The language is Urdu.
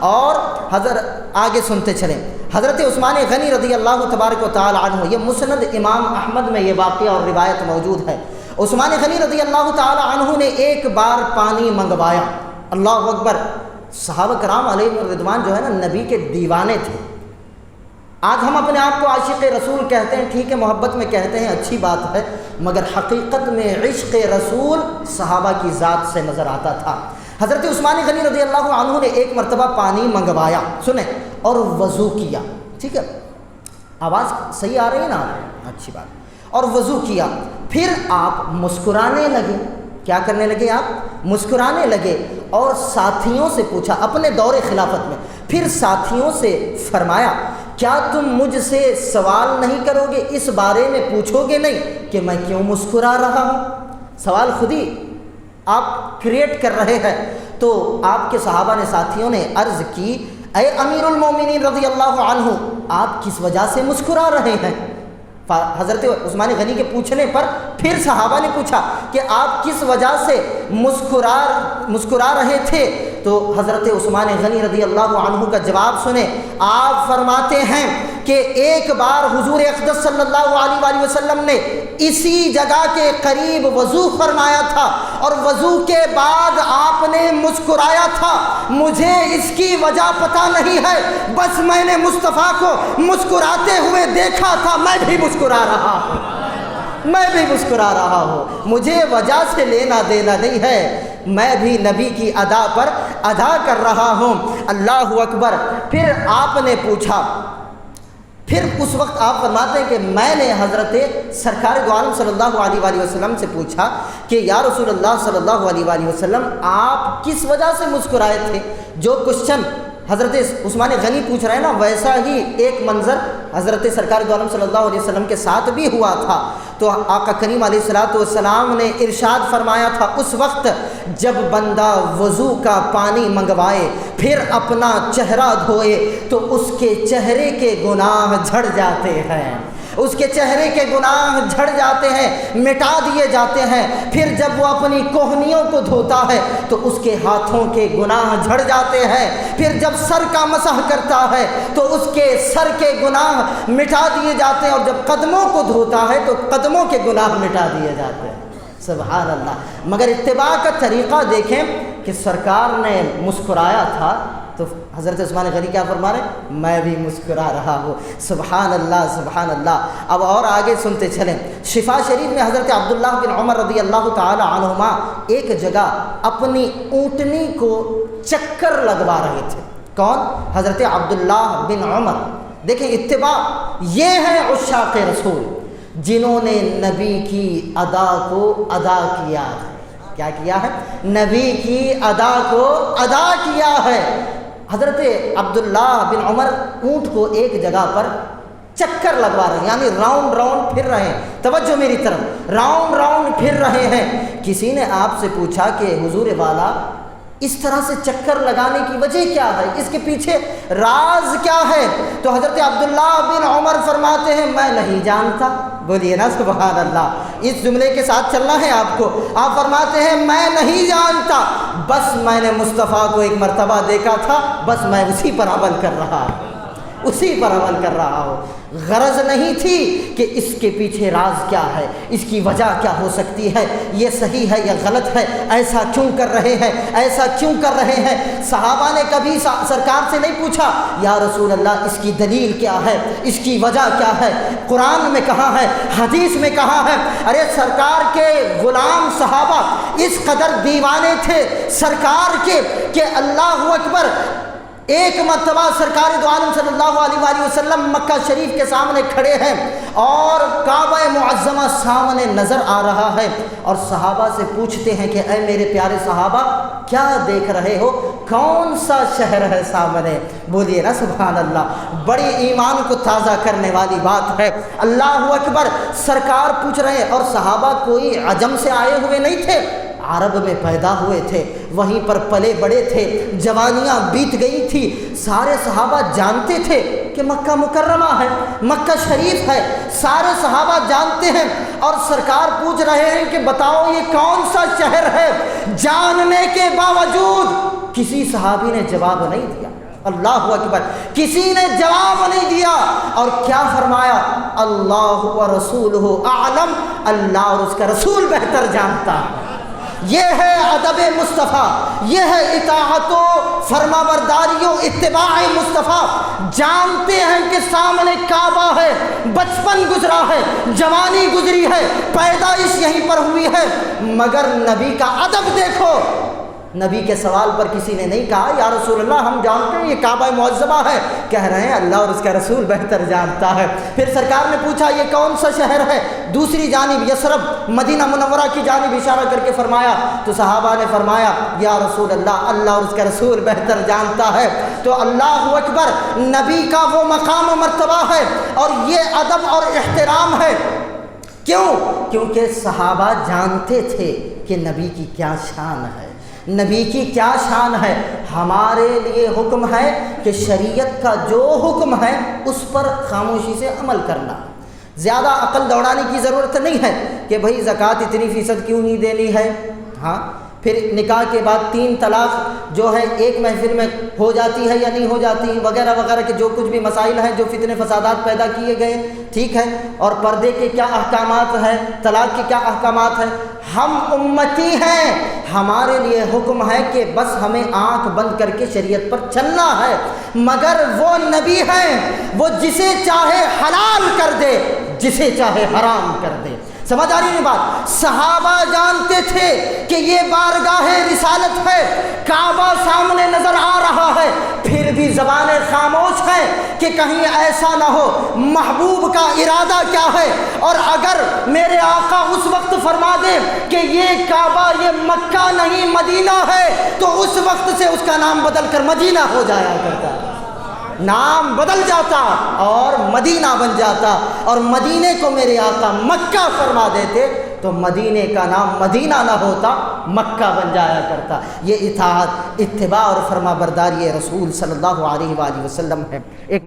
اور حضرت آگے سنتے چلیں، حضرت عثمان غنی رضی اللہ تبارک و تعالی عنہ، یہ مسند امام احمد میں یہ واقعہ اور روایت موجود ہے۔ عثمان غنی رضی اللہ تعالی عنہ نے ایک بار پانی منگوایا، اللہ اکبر۔ صحابہ کرام علیہ الرضوان جو ہے نا نبی کے دیوانے تھے۔ آج ہم اپنے آپ کو عاشق رسول کہتے ہیں، ٹھیک ہے محبت میں کہتے ہیں، اچھی بات ہے، مگر حقیقت میں عشق رسول صحابہ کی ذات سے نظر آتا تھا۔ حضرت عثمان غنی رضی اللہ عنہ نے ایک مرتبہ پانی منگوایا، سنیں، اور وضو کیا، ٹھیک ہے، آواز صحیح آ رہی ہے نا؟ اچھی بات۔ اور وضو کیا، پھر آپ مسکرانے لگے۔ کیا کرنے لگے آپ؟ مسکرانے لگے، اور ساتھیوں سے پوچھا اپنے دور خلافت میں، پھر ساتھیوں سے فرمایا کیا تم مجھ سے سوال نہیں کرو گے، اس بارے میں پوچھو گے نہیں کہ میں کیوں مسکرا رہا ہوں؟ سوال خود ہی آپ کریٹ کر رہے ہیں۔ تو آپ کے صحابہ نے، ساتھیوں نے عرض کی اے امیر المومنین رضی اللہ عنہ، آپ کس وجہ سے مسکرا رہے ہیں؟ حضرت عثمان غنی کے پوچھنے پر پھر صحابہ نے پوچھا کہ آپ کس وجہ سے مسکرا رہے تھے؟ تو حضرت عثمان غنی رضی اللہ عنہ کا جواب سنیں۔ آپ فرماتے ہیں کہ ایک بار حضور اقدس صلی اللہ علیہ وآلہ وسلم نے اسی جگہ کے قریب وضو فرمایا تھا، اور وضو کے بعد آپ نے مسکرایا تھا، مجھے اس کی وجہ پتہ نہیں ہے، بس میں نے مصطفیٰ کو مسکراتے ہوئے دیکھا تھا، میں بھی مسکرا رہا ہوں، مجھے وجہ سے لینا دینا نہیں ہے، میں بھی نبی کی ادا پر ادا کر رہا ہوں۔ اللہ اکبر۔ پھر آپ نے پوچھا، پھر اس وقت آپ فرماتے ہیں کہ میں نے حضرت سرکار دو عالم صلی اللہ علیہ وآلہ وسلم سے پوچھا کہ یا رسول اللہ صلی اللہ علیہ وآلہ وسلم، آپ کس وجہ سے مسکرائے تھے؟ جو کوشچن حضرت عثمان غنی پوچھ رہے ہیں نا، ویسا ہی ایک منظر حضرت سرکار دو عالم صلی اللہ علیہ وسلم کے ساتھ بھی ہوا تھا۔ تو آقا کریم علیہ الصلوۃ والسلام نے ارشاد فرمایا تھا، اس وقت جب بندہ وضو کا پانی منگوائے پھر اپنا چہرہ دھوئے تو اس کے چہرے کے گناہ جھڑ جاتے ہیں، اس کے چہرے کے گناہ جھڑ جاتے ہیں، مٹا دیے جاتے ہیں۔ پھر جب وہ اپنی کوہنیوں کو دھوتا ہے تو اس کے ہاتھوں کے گناہ جھڑ جاتے ہیں۔ پھر جب سر کا مسح کرتا ہے تو اس کے سر کے گناہ مٹا دیے جاتے ہیں، اور جب قدموں کو دھوتا ہے تو قدموں کے گناہ مٹا دیے جاتے ہیں۔ سبحان اللہ۔ مگر اتباع کا طریقہ دیکھیں کہ سرکار نے مسکرایا تھا تو حضرت عثمان غنی کیا فرما رہے ہیں؟ میں بھی مسکرا رہا ہوں۔ سبحان اللہ، سبحان اللہ۔ اب اور آگے سنتے چلیں۔ شفا شریف میں حضرت عبداللہ بن عمر رضی اللہ تعالی عنہما ایک جگہ اپنی اونٹنی کو چکر لگوا رہے تھے۔ کون؟ حضرت عبداللہ بن عمر۔ دیکھیں اتباع، یہ ہیں عشاق رسول جنہوں نے نبی کی ادا کو ادا کیا ہے۔ کیا کیا ہے؟ نبی کی ادا کو ادا کیا ہے۔ حضرت عبداللہ بن عمر اونٹ کو ایک جگہ پر چکر لگوا رہے ہیں، یعنی راؤنڈ راؤنڈ پھر رہے ہیں، توجہ میری طرف، راؤنڈ راؤنڈ پھر رہے ہیں۔ کسی نے آپ سے پوچھا کہ حضور والا اس طرح سے چکر لگانے کی وجہ کیا ہے، اس کے پیچھے راز کیا ہے؟ تو حضرت عبداللہ بن عمر فرماتے ہیں میں نہیں جانتا۔ بولیے نا سبحان اللہ، اس جملے کے ساتھ چلنا ہے آپ کو۔ آپ فرماتے ہیں میں نہیں جانتا، بس میں نے مصطفیٰ کو ایک مرتبہ دیکھا تھا، بس میں اسی پر عمل کر رہا ہوں۔ غرض نہیں تھی کہ اس کے پیچھے راز کیا ہے، اس کی وجہ کیا ہو سکتی ہے، یہ صحیح ہے یا غلط ہے، ایسا کیوں کر رہے ہیں، صحابہ نے کبھی سرکار سے نہیں پوچھا یا رسول اللہ اس کی دلیل کیا ہے، اس کی وجہ کیا ہے، قرآن میں کہاں ہے، حدیث میں کہاں ہے؟ ارے سرکار کے غلام صحابہ اس قدر دیوانے تھے سرکار کے کہ اللہ اکبر، ایک مرتبہ سرکار دو عالم صلی اللہ علیہ وآلہ وسلم مکہ شریف کے سامنے کھڑے ہیں اور کعبہ معظمہ سامنے نظر آ رہا ہے، اور صحابہ سے پوچھتے ہیں کہ اے میرے پیارے صحابہ کیا دیکھ رہے ہو، کون سا شہر ہے سامنے؟ بولیے نا سبحان اللہ۔ بڑی ایمان کو تازہ کرنے والی بات ہے۔ اللہ اکبر، سرکار پوچھ رہے ہیں، اور صحابہ کوئی عجم سے آئے ہوئے نہیں تھے، عرب میں پیدا ہوئے تھے، وہیں پر پلے بڑے تھے، جوانیاں بیت گئی تھی، سارے صحابہ جانتے تھے کہ مکہ مکرمہ ہے، مکہ شریف ہے، سارے صحابہ جانتے ہیں، اور سرکار پوچھ رہے ہیں کہ بتاؤ یہ کون سا شہر ہے؟ جاننے کے باوجود کسی صحابی نے جواب نہیں دیا۔ اللہ اکبر. کسی نے جواب نہیں دیا اور کیا فرمایا؟ اللہ و رسولہ اعلم، اللہ اور اس کا رسول بہتر جانتا ہے. یہ ہے ادب مصطفیٰ، یہ ہے اطاعت و فرما برداری و اتباع مصطفیٰ. جانتے ہیں کہ سامنے کعبہ ہے، بچپن گزرا ہے، جوانی گزری ہے، پیدائش یہیں پر ہوئی ہے، مگر نبی کا ادب دیکھو. نبی کے سوال پر کسی نے نہیں کہا یا رسول اللہ ہم جانتے ہیں یہ کعبہ معظمہ ہے، کہہ رہے ہیں اللہ اور اس کا رسول بہتر جانتا ہے. پھر سرکار نے پوچھا یہ کون سا شہر ہے؟ دوسری جانب یثرب مدینہ منورہ کی جانب اشارہ کر کے فرمایا. تو صحابہ نے فرمایا یا رسول اللہ اللہ اور اس کا رسول بہتر جانتا ہے. تو اللہ اکبر، نبی کا وہ مقام و مرتبہ ہے اور یہ ادب اور احترام ہے. کیوں؟ کیونکہ صحابہ جانتے تھے کہ نبی کی کیا شان ہے، نبی کی کیا شان ہے. ہمارے لیے حکم ہے کہ شریعت کا جو حکم ہے اس پر خاموشی سے عمل کرنا. زیادہ عقل دوڑانے کی ضرورت نہیں ہے کہ بھئی زکوٰۃ اتنی فیصد کیوں نہیں دینی ہے. ہاں پھر نکاح کے بعد 3 طلاق جو ہے ایک محفل میں ہو جاتی ہے یا نہیں ہو جاتی وغیرہ وغیرہ کے جو کچھ بھی مسائل ہیں جو فتنے فسادات پیدا کیے گئے، ٹھیک ہے. اور پردے کے کیا احکامات ہیں، طلاق کے کیا احکامات ہیں. ہم امتی ہیں، ہمارے لیے حکم ہے کہ بس ہمیں آنکھ بند کر کے شریعت پر چلنا ہے. مگر وہ نبی ہیں وہ جسے چاہے حلال کر دے، جسے چاہے حرام کر دے. سمجھ آ رہی ہے بات؟ صحابہ جانتے تھے کہ یہ بارگاہ رسالت ہے، کعبہ سامنے نظر آ رہا ہے، پھر بھی زبانیں خاموش ہیں کہ کہیں ایسا نہ ہو محبوب کا ارادہ کیا ہے. اور اگر میرے آقا اس وقت فرما دے کہ یہ کعبہ یہ مکہ نہیں مدینہ ہے تو اس وقت سے اس کا نام بدل کر مدینہ ہو جایا کرتا، نام بدل جاتا اور مدینہ بن جاتا. اور مدینے کو میرے آقا مکہ فرما دیتے تو مدینے کا نام مدینہ نہ ہوتا، مکہ بن جایا کرتا. یہ اطاعت، اتباع اور فرما برداری رسول صلی اللہ علیہ وآلہ وسلم ہے. ایک